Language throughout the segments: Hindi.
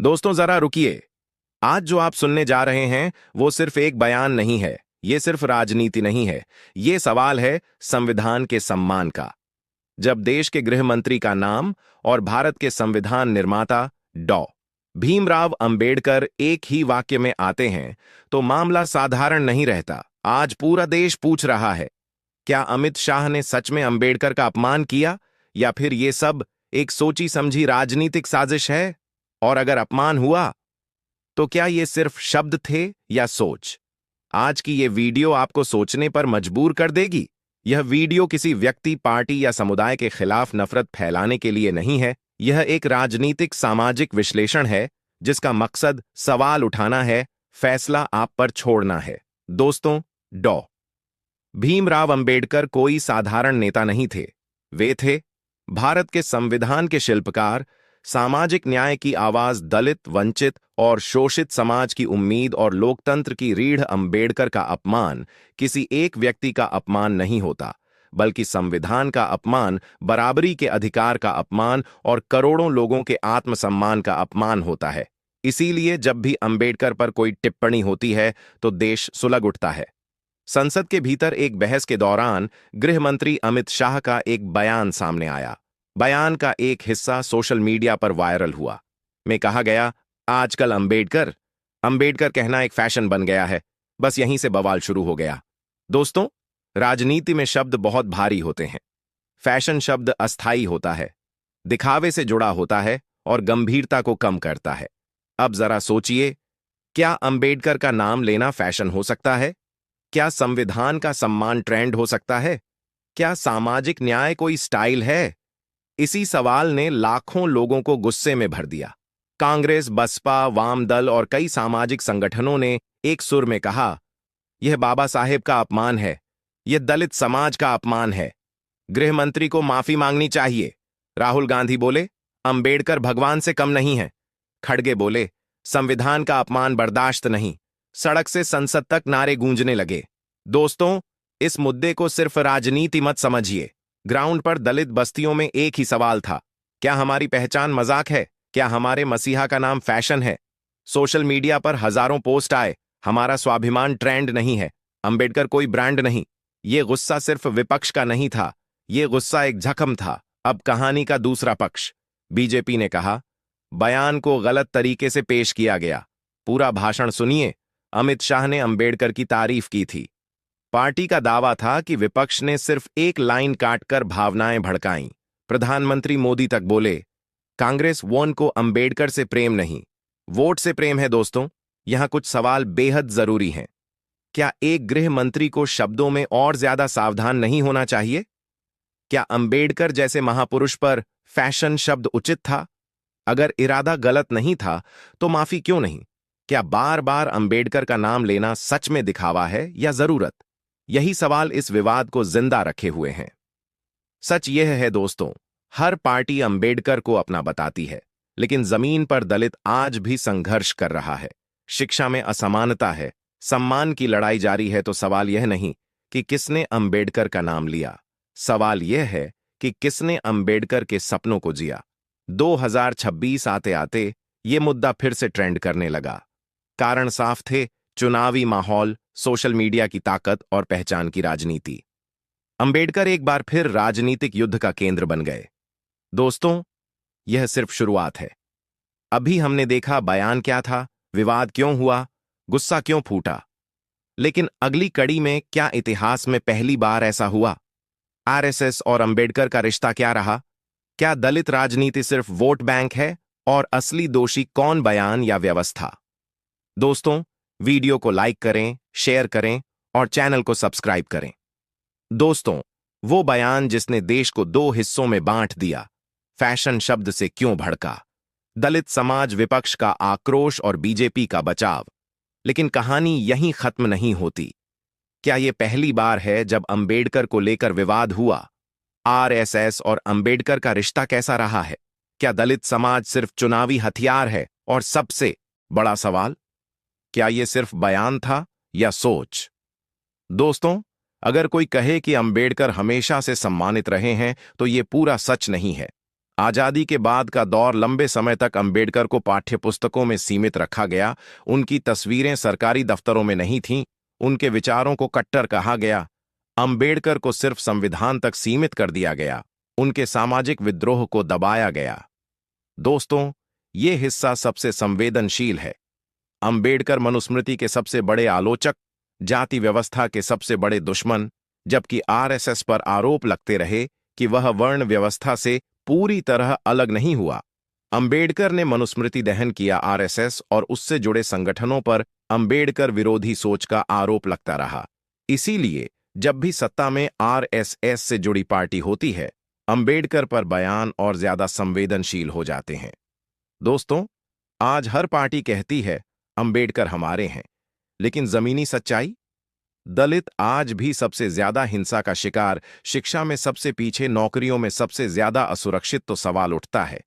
दोस्तों जरा रुकिए। आज जो आप सुनने जा रहे हैं वो सिर्फ एक बयान नहीं है, ये सिर्फ राजनीति नहीं है। ये सवाल है संविधान के सम्मान का। जब देश के गृह मंत्री का नाम और भारत के संविधान निर्माता डॉ भीमराव अंबेडकर एक ही वाक्य में आते हैं तो मामला साधारण नहीं रहता। आज पूरा देश पूछ रहा है, क्या अमित शाह ने सच में अंबेडकर का अपमान किया या फिर ये सब एक सोची समझी राजनीतिक साजिश है? और अगर अपमान हुआ तो क्या ये सिर्फ शब्द थे या सोच? आज की ये वीडियो आपको सोचने पर मजबूर कर देगी। यह वीडियो किसी व्यक्ति, पार्टी या समुदाय के खिलाफ नफरत फैलाने के लिए नहीं है। यह एक राजनीतिक सामाजिक विश्लेषण है जिसका मकसद सवाल उठाना है, फैसला आप पर छोड़ना है। दोस्तों, डॉ भीमराव अंबेडकर कोई साधारण नेता नहीं थे। वे थे भारत के संविधान के शिल्पकार, सामाजिक न्याय की आवाज, दलित, वंचित और शोषित समाज की उम्मीद और लोकतंत्र की रीढ़। अंबेडकर का अपमान किसी एक व्यक्ति का अपमान नहीं होता, बल्कि संविधान का अपमान, बराबरी के अधिकार का अपमान और करोड़ों लोगों के आत्मसम्मान का अपमान होता है। इसीलिए जब भी अंबेडकर पर कोई टिप्पणी होती है तो देश सुलग उठता है। संसद के भीतर एक बहस के दौरान गृह मंत्री अमित शाह का एक बयान सामने आया। बयान का एक हिस्सा सोशल मीडिया पर वायरल हुआ। में कहा गया, आजकल अंबेडकर अंबेडकर कहना एक फैशन बन गया है। बस यहीं से बवाल शुरू हो गया। दोस्तों, राजनीति में शब्द बहुत भारी होते हैं। फैशन शब्द अस्थायी होता है, दिखावे से जुड़ा होता है और गंभीरता को कम करता है। अब जरा सोचिए, क्या अंबेडकर का नाम लेना फैशन हो सकता है? क्या संविधान का सम्मान ट्रेंड हो सकता है? क्या सामाजिक न्याय कोई स्टाइल है? इसी सवाल ने लाखों लोगों को गुस्से में भर दिया। कांग्रेस, बसपा, वाम दल और कई सामाजिक संगठनों ने एक सुर में कहा, यह बाबा साहेब का अपमान है, यह दलित समाज का अपमान है, गृह मंत्री को माफी मांगनी चाहिए। राहुल गांधी बोले, अंबेडकर भगवान से कम नहीं है। खड़गे बोले, संविधान का अपमान बर्दाश्त नहीं। सड़क से संसद तक नारे गूंजने लगे। दोस्तों, इस मुद्दे को सिर्फ राजनीति मत समझिए। ग्राउंड पर दलित बस्तियों में एक ही सवाल था, क्या हमारी पहचान मजाक है? क्या हमारे मसीहा का नाम फैशन है? सोशल मीडिया पर हजारों पोस्ट आए, हमारा स्वाभिमान ट्रेंड नहीं है, अंबेडकर कोई ब्रांड नहीं। ये गुस्सा सिर्फ विपक्ष का नहीं था, ये गुस्सा एक जख्म था। अब कहानी का दूसरा पक्ष। बीजेपी ने कहा, बयान को गलत तरीके से पेश किया गया। पूरा भाषण सुनिए। अमित शाह ने अंबेडकर की तारीफ की थी। पार्टी का दावा था कि विपक्ष ने सिर्फ एक लाइन काटकर भावनाएं भड़काईं। प्रधानमंत्री मोदी तक बोले, कांग्रेस वोन को अंबेडकर से प्रेम नहीं, वोट से प्रेम है। दोस्तों, यहां कुछ सवाल बेहद जरूरी हैं। क्या एक गृह मंत्री को शब्दों में और ज्यादा सावधान नहीं होना चाहिए? क्या अंबेडकर जैसे महापुरुष पर फैशन शब्द उचित था? अगर इरादा गलत नहीं था तो माफी क्यों नहीं? क्या बार बार अंबेडकर का नाम लेना सच में दिखावा है या जरूरत? यही सवाल इस विवाद को जिंदा रखे हुए हैं। सच यह है दोस्तों, हर पार्टी अंबेडकर को अपना बताती है, लेकिन जमीन पर दलित आज भी संघर्ष कर रहा है। शिक्षा में असमानता है, सम्मान की लड़ाई जारी है। तो सवाल यह नहीं कि किसने अंबेडकर का नाम लिया, सवाल यह है कि किसने अंबेडकर के सपनों को जिया। 2026 आते आते ये मुद्दा फिर से ट्रेंड करने लगा। कारण साफ थे, चुनावी माहौल, सोशल मीडिया की ताकत और पहचान की राजनीति। अंबेडकर एक बार फिर राजनीतिक युद्ध का केंद्र बन गए। दोस्तों, यह सिर्फ शुरुआत है। अभी हमने देखा बयान क्या था, विवाद क्यों हुआ, गुस्सा क्यों फूटा। लेकिन अगली कड़ी में क्या इतिहास में पहली बार ऐसा हुआ? आरएसएस और अंबेडकर का रिश्ता क्या रहा? क्या दलित राजनीति सिर्फ वोट बैंक है और असली दोषी कौन, बयान या व्यवस्था? दोस्तों, वीडियो को लाइक करें, शेयर करें और चैनल को सब्सक्राइब करें। दोस्तों, वो बयान जिसने देश को दो हिस्सों में बांट दिया, फैशन शब्द से क्यों भड़का? दलित समाज, विपक्ष का आक्रोश और बीजेपी का बचाव। लेकिन कहानी यहीं खत्म नहीं होती। क्या यह पहली बार है जब अंबेडकर को लेकर विवाद हुआ? आरएसएस और अंबेडकर का रिश्ता कैसा रहा है? क्या दलित समाज सिर्फ चुनावी हथियार है? और सबसे बड़ा सवाल, क्या यह सिर्फ बयान था या सोच? दोस्तों, अगर कोई कहे कि अंबेडकर हमेशा से सम्मानित रहे हैं तो यह पूरा सच नहीं है। आजादी के बाद का दौर लंबे समय तक अंबेडकर को पाठ्यपुस्तकों में सीमित रखा गया। उनकी तस्वीरें सरकारी दफ्तरों में नहीं थीं। उनके विचारों को कट्टर कहा गया। अंबेडकर को सिर्फ संविधान तक सीमित कर दिया गया। उनके सामाजिक विद्रोह को दबाया गया। दोस्तों, ये हिस्सा सबसे संवेदनशील है। अंबेडकर मनुस्मृति के सबसे बड़े आलोचक, जाति व्यवस्था के सबसे बड़े दुश्मन, जबकि आरएसएस पर आरोप लगते रहे कि वह वर्ण व्यवस्था से पूरी तरह अलग नहीं हुआ। अंबेडकर ने मनुस्मृति दहन किया। आरएसएस और उससे जुड़े संगठनों पर अंबेडकर विरोधी सोच का आरोप लगता रहा। इसीलिए जब भी सत्ता में आरएसएस से जुड़ी पार्टी होती है, अंबेडकर पर बयान और ज्यादा संवेदनशील हो जाते हैं। दोस्तों, आज हर पार्टी कहती है अंबेडकर हमारे हैं, लेकिन जमीनी सच्चाई? दलित आज भी सबसे ज्यादा हिंसा का शिकार, शिक्षा में सबसे पीछे, नौकरियों में सबसे ज्यादा असुरक्षित। तो सवाल उठता है,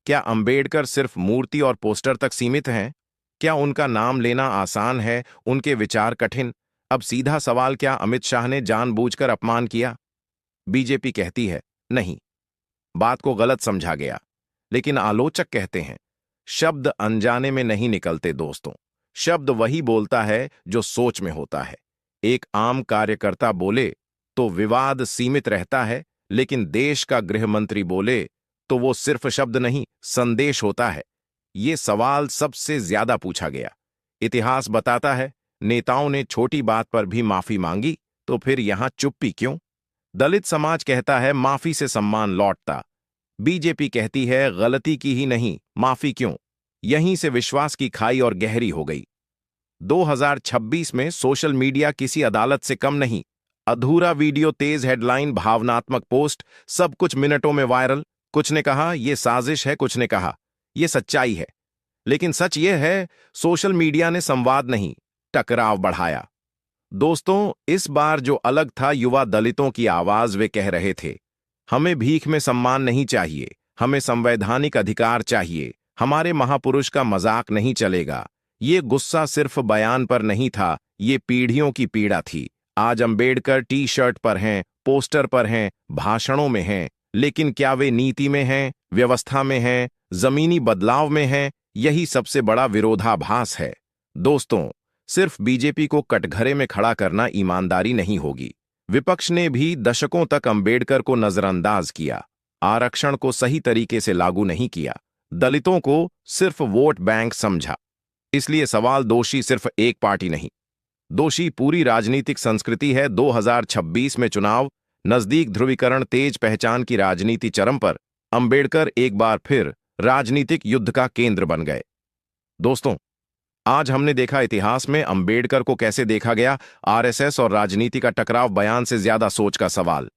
क्या अंबेडकर सिर्फ मूर्ति और पोस्टर तक सीमित हैं? क्या उनका नाम लेना आसान है, उनके विचार कठिन? अब सीधा सवाल, क्या अमित शाह ने जानबूझकर अपमान किया? बीजेपी कहती है नहीं, बात को गलत समझा गया। लेकिन आलोचक कहते हैं शब्द अनजाने में नहीं निकलते। दोस्तों, शब्द वही बोलता है जो सोच में होता है। एक आम कार्यकर्ता बोले तो विवाद सीमित रहता है, लेकिन देश का गृह मंत्री बोले तो वो सिर्फ शब्द नहीं, संदेश होता है। ये सवाल सबसे ज्यादा पूछा गया। इतिहास बताता है नेताओं ने छोटी बात पर भी माफी मांगी, तो फिर यहां चुप्पी क्यों? दलित समाज कहता है माफी से सम्मान लौटता। बीजेपी कहती है गलती की ही नहीं, माफी क्यों? यहीं से विश्वास की खाई और गहरी हो गई। 2026 में सोशल मीडिया किसी अदालत से कम नहीं। अधूरा वीडियो, तेज हेडलाइन, भावनात्मक पोस्ट, सब कुछ मिनटों में वायरल। कुछ ने कहा यह साजिश है, कुछ ने कहा यह सच्चाई है। लेकिन सच यह है, सोशल मीडिया ने संवाद नहीं, टकराव बढ़ाया। दोस्तों, इस बार जो अलग था, युवा दलितों की आवाज। वे कह रहे थे हमें भीख में सम्मान नहीं चाहिए, हमें संवैधानिक अधिकार चाहिए, हमारे महापुरुष का मजाक नहीं चलेगा। ये गुस्सा सिर्फ बयान पर नहीं था, ये पीढ़ियों की पीड़ा थी। आज अंबेडकर टी शर्ट पर हैं, पोस्टर पर हैं, भाषणों में हैं, लेकिन क्या वे नीति में हैं, व्यवस्था में हैं, जमीनी बदलाव में हैं? यही सबसे बड़ा विरोधाभास है। दोस्तों, सिर्फ बीजेपी को कटघरे में खड़ा करना ईमानदारी नहीं होगी। विपक्ष ने भी दशकों तक अंबेडकर को नजरअंदाज किया, आरक्षण को सही तरीके से लागू नहीं किया, दलितों को सिर्फ वोट बैंक समझा। इसलिए सवाल, दोषी सिर्फ एक पार्टी नहीं, दोषी पूरी राजनीतिक संस्कृति है। 2026 में चुनाव नजदीक, ध्रुवीकरण तेज, पहचान की राजनीति चरम पर। अंबेडकर एक बार फिर राजनीतिक युद्ध का केंद्र बन गए। दोस्तों, आज हमने देखा इतिहास में अंबेडकर को कैसे देखा गया, आरएसएस और राजनीति का टकराव, बयान से ज्यादा सोच का सवाल।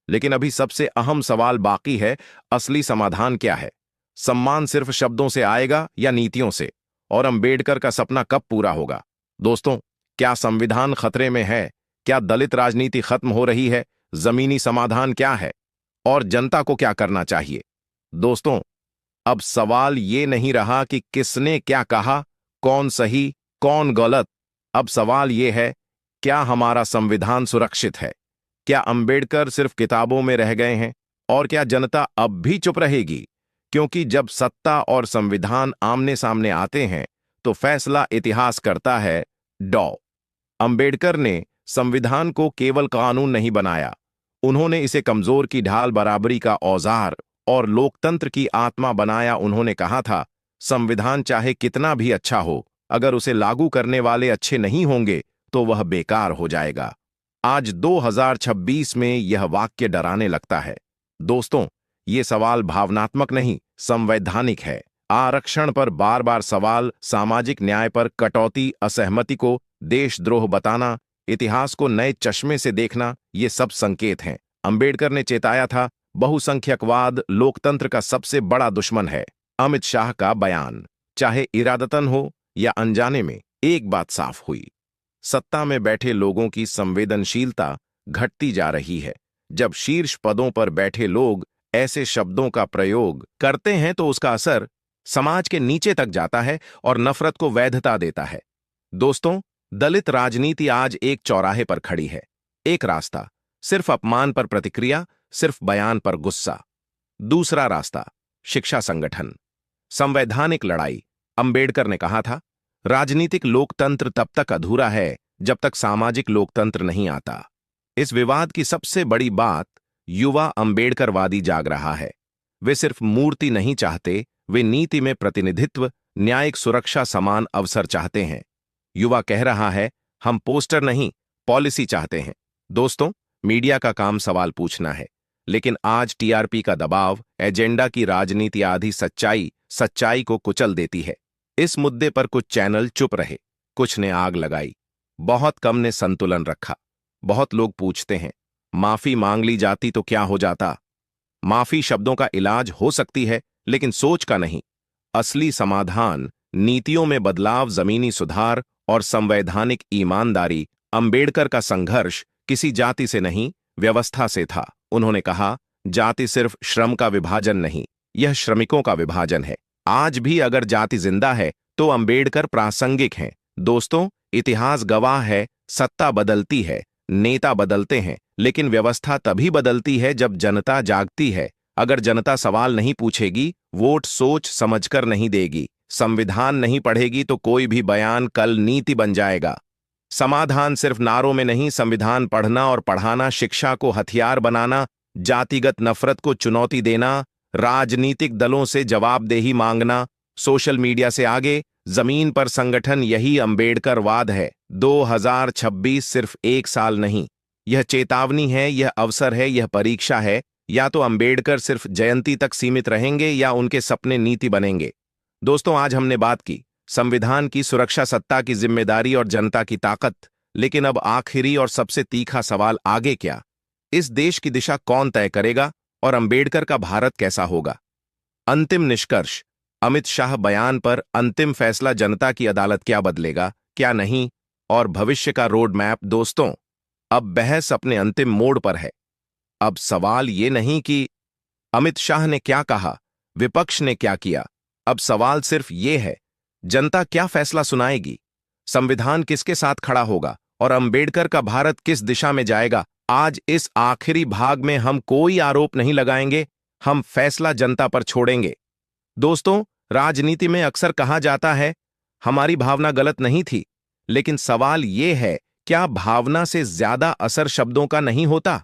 लेकिन अभी सबसे अहम सवाल बाकी है, असली समाधान क्या है? सम्मान सिर्फ शब्दों से आएगा या नीतियों से? और अंबेडकर का सपना कब पूरा होगा? दोस्तों, क्या संविधान खतरे में है? क्या दलित राजनीति खत्म हो रही है? जमीनी समाधान क्या है? और जनता को क्या करना चाहिए? दोस्तों, अब सवाल ये नहीं रहा कि किसने क्या कहा, कौन सही, कौन गलत। अब सवाल ये है, क्या हमारा संविधान सुरक्षित है? क्या अंबेडकर सिर्फ किताबों में रह गए हैं? और क्या जनता अब भी चुप रहेगी? क्योंकि जब सत्ता और संविधान आमने सामने आते हैं, तो फैसला इतिहास करता है। अंबेडकर ने संविधान को केवल कानून नहीं बनाया, उन्होंने इसे कमजोर की ढाल, बराबरी का औजार और लोकतंत्र की आत्मा बनाया। उन्होंने कहा था, संविधान चाहे कितना भी अच्छा हो, अगर उसे लागू करने वाले अच्छे नहीं होंगे तो वह बेकार हो जाएगा। आज 2026 में यह वाक्य डराने लगता है। दोस्तों, ये सवाल भावनात्मक नहीं, संवैधानिक है। आरक्षण पर बार बार सवाल, सामाजिक न्याय पर कटौती, असहमति को देशद्रोह बताना, इतिहास को नए चश्मे से देखना, ये सब संकेत हैं। अंबेडकर ने चेताया था, बहुसंख्यकवाद लोकतंत्र का सबसे बड़ा दुश्मन है। अमित शाह का बयान, चाहे इरादतन हो या अनजाने में, एक बात साफ हुई, सत्ता में बैठे लोगों की संवेदनशीलता घटती जा रही है। जब शीर्ष पदों पर बैठे लोग ऐसे शब्दों का प्रयोग करते हैं तो उसका असर समाज के नीचे तक जाता है और नफरत को वैधता देता है। दोस्तों, दलित राजनीति आज एक चौराहे पर खड़ी है। एक रास्ता, सिर्फ अपमान पर प्रतिक्रिया, सिर्फ बयान पर गुस्सा। दूसरा रास्ता, शिक्षा संगठन। संवैधानिक लड़ाई। अंबेडकर ने कहा था, राजनीतिक लोकतंत्र तब तक अधूरा है जब तक सामाजिक लोकतंत्र नहीं आता। इस विवाद की सबसे बड़ी बात, युवा अंबेडकरवादी जाग रहा है। वे सिर्फ मूर्ति नहीं चाहते, वे नीति में प्रतिनिधित्व, न्यायिक सुरक्षा, समान अवसर चाहते हैं। युवा कह रहा है, हम पोस्टर नहीं, पॉलिसी चाहते हैं। दोस्तों, मीडिया का काम सवाल पूछना है, लेकिन आज टीआरपी का दबाव, एजेंडा की राजनीति आधी सच्चाई को कुचल देती है। इस मुद्दे पर कुछ चैनल चुप रहे, कुछ ने आग लगाई, बहुत कम ने संतुलन रखा। बहुत लोग पूछते हैं, माफी मांग ली जाती तो क्या हो जाता? माफी शब्दों का इलाज हो सकती है, लेकिन सोच का नहीं। असली समाधान नीतियों में बदलाव, जमीनी सुधार और संवैधानिक ईमानदारी। अंबेडकर का संघर्ष किसी जाति से नहीं, व्यवस्था से था। उन्होंने कहा, जाति सिर्फ श्रम का विभाजन नहीं, यह श्रमिकों का विभाजन है। आज भी अगर जाति जिंदा है तो अंबेडकर प्रासंगिक हैं। दोस्तों, इतिहास गवाह है, सत्ता बदलती है, नेता बदलते हैं, लेकिन व्यवस्था तभी बदलती है जब जनता जागती है। अगर जनता सवाल नहीं पूछेगी, वोट सोच समझकर नहीं देगी, संविधान नहीं पढ़ेगी, तो कोई भी बयान कल नीति बन जाएगा। समाधान सिर्फ नारों में नहीं, संविधान पढ़ना और पढ़ाना, शिक्षा को हथियार बनाना, जातिगत नफरत को चुनौती देना, राजनीतिक दलों से जवाबदेही मांगना, सोशल मीडिया से आगे, जमीन पर संगठन, यही अंबेडकरवाद है। 2026 सिर्फ एक साल नहीं, यह चेतावनी है, यह अवसर है, यह परीक्षा है। या तो अंबेडकर सिर्फ जयंती तक सीमित रहेंगे या उनके सपने नीति बनेंगे। दोस्तों, आज हमने बात की संविधान की सुरक्षा, सत्ता की जिम्मेदारी और जनता की ताकत। लेकिन अब आखिरी और सबसे तीखा सवाल, आगे क्या? इस देश की दिशा कौन तय करेगा और अंबेडकर का भारत कैसा होगा? अंतिम निष्कर्ष, अमित शाह बयान पर अंतिम फैसला, जनता की अदालत क्या बदलेगा, क्या नहीं, और भविष्य का रोड मैप। दोस्तों, अब बहस अपने अंतिम मोड़ पर है। अब सवाल ये नहीं कि अमित शाह ने क्या कहा, विपक्ष ने क्या किया। अब सवाल सिर्फ ये है, जनता क्या फैसला सुनाएगी, संविधान किसके साथ खड़ा होगा और अंबेडकर का भारत किस दिशा में जाएगा। आज इस आखिरी भाग में हम कोई आरोप नहीं लगाएंगे, हम फैसला जनता पर छोड़ेंगे। दोस्तों, राजनीति में अक्सर कहा जाता है, हमारी भावना गलत नहीं थी, लेकिन सवाल यह है, क्या भावना से ज्यादा असर शब्दों का नहीं होता?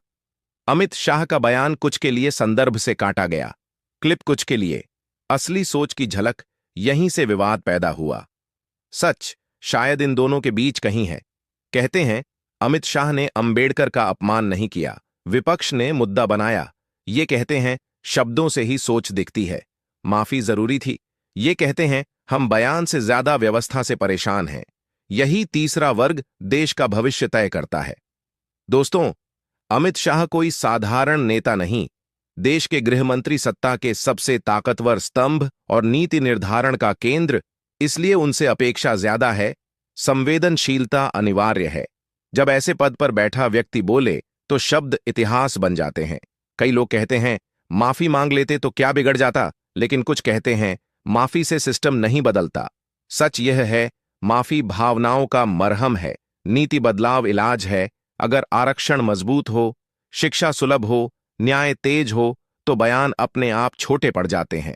अमित शाह का बयान कुछ के लिए संदर्भ से काटा गया, क्लिप कुछ के लिए, असली सोच की झलक, यहीं से विवाद पैदा हुआ। सच शायद इन दोनों के बीच कहीं है। कहते हैं, अमित शाह ने अंबेडकर का अपमान नहीं किया, विपक्ष ने मुद्दा बनाया। ये कहते हैं, शब्दों से ही सोच दिखती है, माफी जरूरी थी। ये कहते हैं, हम बयान से ज्यादा व्यवस्था से परेशान हैं। यही तीसरा वर्ग देश का भविष्य तय करता है। दोस्तों, अमित शाह कोई साधारण नेता नहीं, देश के गृहमंत्री, सत्ता के सबसे ताकतवर स्तंभ और नीति निर्धारण का केंद्र। इसलिए उनसे अपेक्षा ज्यादा है, संवेदनशीलता अनिवार्य है। जब ऐसे पद पर बैठा व्यक्ति बोले तो शब्द इतिहास बन जाते हैं। कई लोग कहते हैं, माफी मांग लेते तो क्या बिगड़ जाता, लेकिन कुछ कहते हैं, माफी से सिस्टम नहीं बदलता। सच यह है, माफी भावनाओं का मरहम है, नीति बदलाव इलाज है। अगर आरक्षण मजबूत हो, शिक्षा सुलभ हो, न्याय तेज हो, तो बयान अपने आप छोटे पड़ जाते हैं।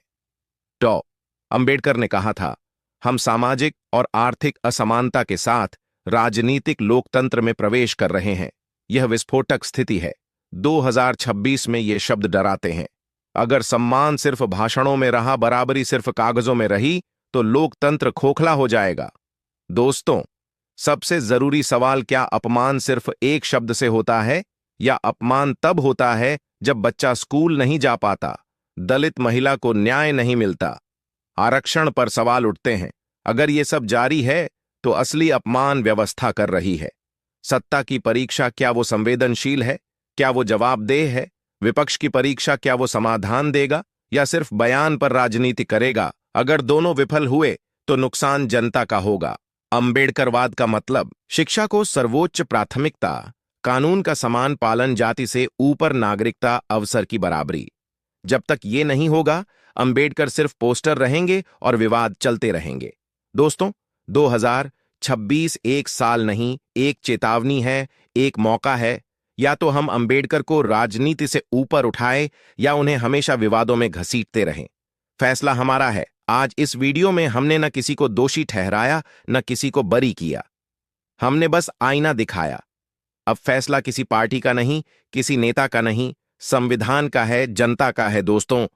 तो अंबेडकर ने कहा था, हम सामाजिक और आर्थिक असमानता के साथ राजनीतिक लोकतंत्र में प्रवेश कर रहे हैं। यह विस्फोटक स्थिति है। 2026 में ये शब्द डराते हैं। अगर सम्मान सिर्फ भाषणों में रहा, बराबरी सिर्फ कागजों में रही, तो लोकतंत्र खोखला हो जाएगा। दोस्तों, सबसे जरूरी सवाल, क्या अपमान सिर्फ एक शब्द से होता है, या अपमान तब होता है जब बच्चा स्कूल नहीं जा पाता, दलित महिला को न्याय नहीं मिलता, आरक्षण पर सवाल उठते हैं। अगर ये सब जारी है तो असली अपमान व्यवस्था कर रही है। सत्ता की परीक्षा, क्या वो संवेदनशील है, क्या वो जवाबदेह है? विपक्ष की परीक्षा, क्या वो समाधान देगा या सिर्फ बयान पर राजनीति करेगा? अगर दोनों विफल हुए तो नुकसान जनता का होगा। अंबेडकरवाद का मतलब, शिक्षा को सर्वोच्च प्राथमिकता, कानून का समान पालन, जाति से ऊपर नागरिकता, अवसर की बराबरी। जब तक ये नहीं होगा, अंबेडकर सिर्फ पोस्टर रहेंगे और विवाद चलते रहेंगे। दोस्तों, 2026 एक साल नहीं, एक चेतावनी है, एक मौका है। या तो हम अंबेडकर को राजनीति से ऊपर उठाए या उन्हें हमेशा विवादों में घसीटते रहें। फैसला हमारा है। आज इस वीडियो में हमने न किसी को दोषी ठहराया, न किसी को बरी किया। हमने बस आईना दिखाया। अब फैसला किसी पार्टी का नहीं, किसी नेता का नहीं, संविधान का है, जनता का है। दोस्तों,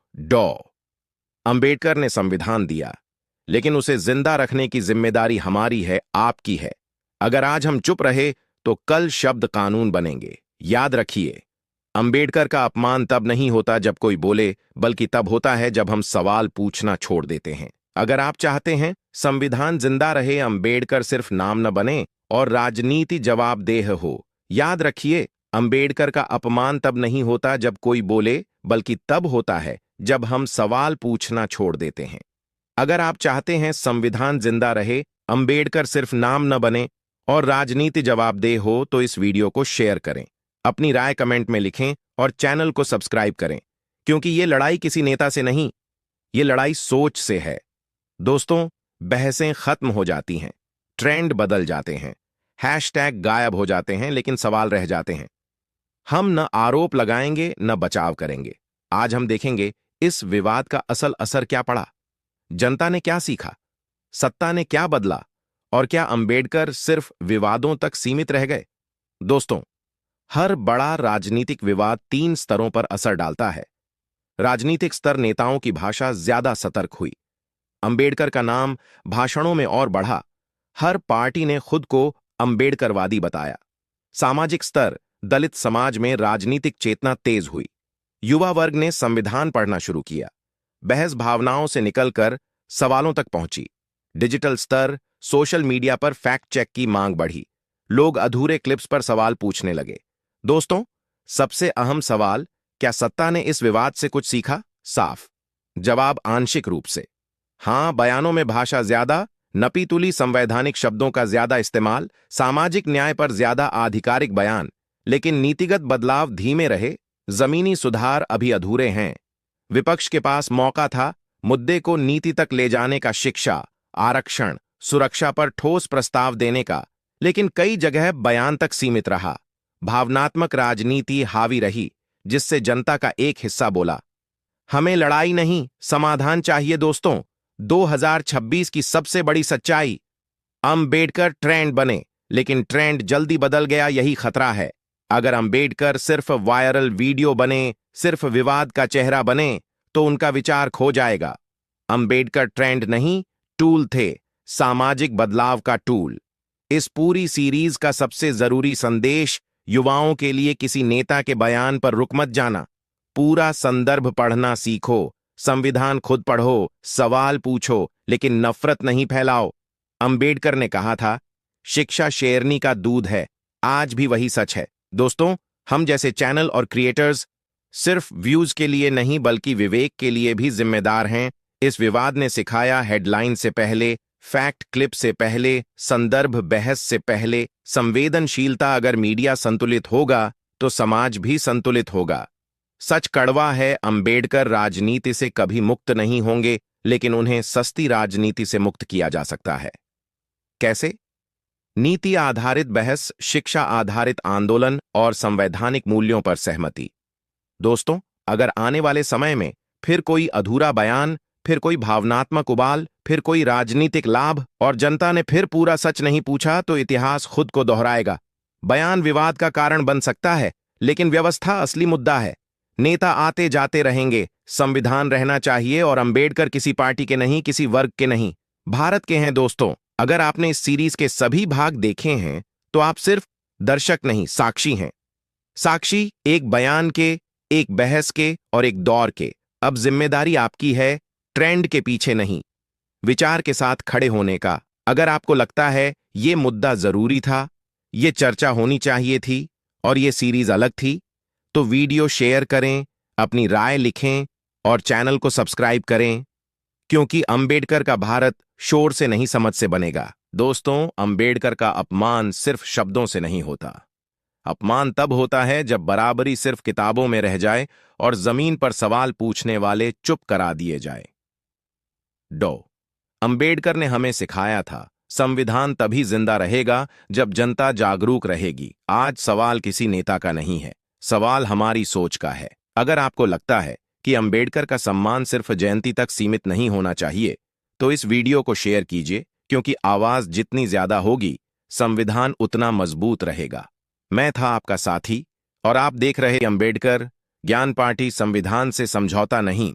अंबेडकर ने संविधान दिया, लेकिन उसे जिंदा रखने की जिम्मेदारी हमारी है, आपकी है। अगर आज हम चुप रहे तो कल शब्द कानून बनेंगे। याद रखिए, अंबेडकर का अपमान तब नहीं होता जब कोई बोले, बल्कि तब होता है जब हम सवाल पूछना छोड़ देते हैं। अगर आप चाहते हैं संविधान जिंदा रहे, अंबेडकर सिर्फ नाम न बने और राजनीति जवाबदेह हो, याद रखिए, अंबेडकर का अपमान तब नहीं होता जब कोई बोले, बल्कि तब होता है जब हम सवाल पूछना छोड़ देते हैं। अगर आप चाहते हैं संविधान जिंदा रहे, अंबेडकर सिर्फ नाम न बने और राजनीति जवाबदेह हो, तो इस वीडियो को शेयर करें, अपनी राय कमेंट में लिखें और चैनल को सब्सक्राइब करें, क्योंकि ये लड़ाई किसी नेता से नहीं, ये लड़ाई सोच से है। दोस्तों, बहसें खत्म हो जाती हैं, ट्रेंड बदल जाते हैं, हैशटैग गायब हो जाते हैं, लेकिन सवाल रह जाते हैं। हम न आरोप लगाएंगे न बचाव करेंगे। आज हम देखेंगे इस विवाद का असल असर क्या पड़ा, जनता ने क्या सीखा, सत्ता ने क्या बदला, और क्या अंबेडकर सिर्फ विवादों तक सीमित रह गए। दोस्तों, हर बड़ा राजनीतिक विवाद 3 स्तरों पर असर डालता है। राजनीतिक स्तर, नेताओं की भाषा ज्यादा सतर्क हुई। अंबेडकर का नाम भाषणों में और बढ़ा। हर पार्टी ने खुद को अंबेडकरवादी बताया। सामाजिक स्तर, दलित समाज में राजनीतिक चेतना तेज हुई। युवा वर्ग ने संविधान पढ़ना शुरू किया। बहस भावनाओं से निकलकर सवालों तक पहुंची। डिजिटल स्तर, सोशल मीडिया पर फैक्ट चेक की मांग बढ़ी। लोग अधूरे क्लिप्स पर सवाल पूछने लगे। दोस्तों, सबसे अहम सवाल, क्या सत्ता ने इस विवाद से कुछ सीखा? साफ जवाब, आंशिक रूप से। हां, बयानों में भाषा ज्यादा, नपी-तुली संवैधानिक शब्दों का ज्यादा इस्तेमाल, सामाजिक न्याय पर ज्यादा आधिकारिक बयान, लेकिन नीतिगत बदलाव धीमे रहे, जमीनी सुधार अभी अधूरे हैं। विपक्ष के पास मौका था मुद्दे को नीति तक ले जाने का, शिक्षा, आरक्षण, सुरक्षा पर ठोस प्रस्ताव देने का, लेकिन कई जगह बयान तक सीमित रहा। भावनात्मक राजनीति हावी रही, जिससे जनता का एक हिस्सा बोला, हमें लड़ाई नहीं, समाधान चाहिए। दोस्तों, 2026 की सबसे बड़ी सच्चाई, अंबेडकर ट्रेंड बने, लेकिन ट्रेंड जल्दी बदल गया, यही खतरा है। अगर अंबेडकर सिर्फ वायरल वीडियो बने, सिर्फ विवाद का चेहरा बने, तो उनका विचार खो जाएगा। अंबेडकर ट्रेंड नहीं, टूल थे, सामाजिक बदलाव का टूल। इस पूरी सीरीज का सबसे जरूरी संदेश युवाओं के लिए, किसी नेता के बयान पर रुक मत जाना, पूरा संदर्भ पढ़ना सीखो, संविधान खुद पढ़ो, सवाल पूछो, लेकिन नफरत नहीं फैलाओ। अंबेडकर ने कहा था, शिक्षा शेरनी का दूध है, आज भी वही सच है। दोस्तों, हम जैसे चैनल और क्रिएटर्स सिर्फ व्यूज के लिए नहीं, बल्कि विवेक के लिए भी जिम्मेदार हैं। इस विवाद ने सिखाया, हेडलाइन से पहले, फैक्ट क्लिप से पहले, संदर्भ बहस से पहले, संवेदनशीलता। अगर मीडिया संतुलित होगा तो समाज भी संतुलित होगा। सच कड़वा है, अंबेडकर राजनीति से कभी मुक्त नहीं होंगे, लेकिन उन्हें सस्ती राजनीति से मुक्त किया जा सकता है। कैसे? नीति आधारित बहस, शिक्षा आधारित आंदोलन और संवैधानिक मूल्यों पर सहमति। दोस्तों, अगर आने वाले समय में फिर कोई अधूरा बयान, फिर कोई भावनात्मक उबाल, फिर कोई राजनीतिक लाभ और जनता ने फिर पूरा सच नहीं पूछा, तो इतिहास खुद को दोहराएगा। बयान विवाद का कारण बन सकता है, लेकिन व्यवस्था असली मुद्दा है। नेता आते जाते रहेंगे, संविधान रहना चाहिए, और अंबेडकर किसी पार्टी के नहीं, किसी वर्ग के नहीं, भारत के हैं। दोस्तों, अगर आपने इस सीरीज के सभी भाग देखे हैं, तो आप सिर्फ दर्शक नहीं, साक्षी हैं। साक्षी एक बयान के, एक बहस के और एक दौर के। अब जिम्मेदारी आपकी है, ट्रेंड के पीछे नहीं, विचार के साथ खड़े होने का। अगर आपको लगता है ये मुद्दा जरूरी था, ये चर्चा होनी चाहिए थी और ये सीरीज अलग थी, तो वीडियो शेयर करें, अपनी राय लिखें और चैनल को सब्सक्राइब करें, क्योंकि अंबेडकर का भारत शोर से नहीं, समझ से बनेगा। दोस्तों, अंबेडकर का अपमान सिर्फ शब्दों से नहीं होता। अपमान तब होता है जब बराबरी सिर्फ किताबों में रह जाए और जमीन पर सवाल पूछने वाले चुप करा दिए जाए। अंबेडकर ने हमें सिखाया था, संविधान तभी जिंदा रहेगा जब जनता जागरूक रहेगी। आज सवाल किसी नेता का नहीं है, सवाल हमारी सोच का है। अगर आपको लगता है कि अंबेडकर का सम्मान सिर्फ जयंती तक सीमित नहीं होना चाहिए, तो इस वीडियो को शेयर कीजिए, क्योंकि आवाज जितनी ज्यादा होगी, संविधान उतना मजबूत रहेगा। मैं था आपका साथी और आप देख रहे अंबेडकर ज्ञान पार्टी। संविधान से समझौता नहीं,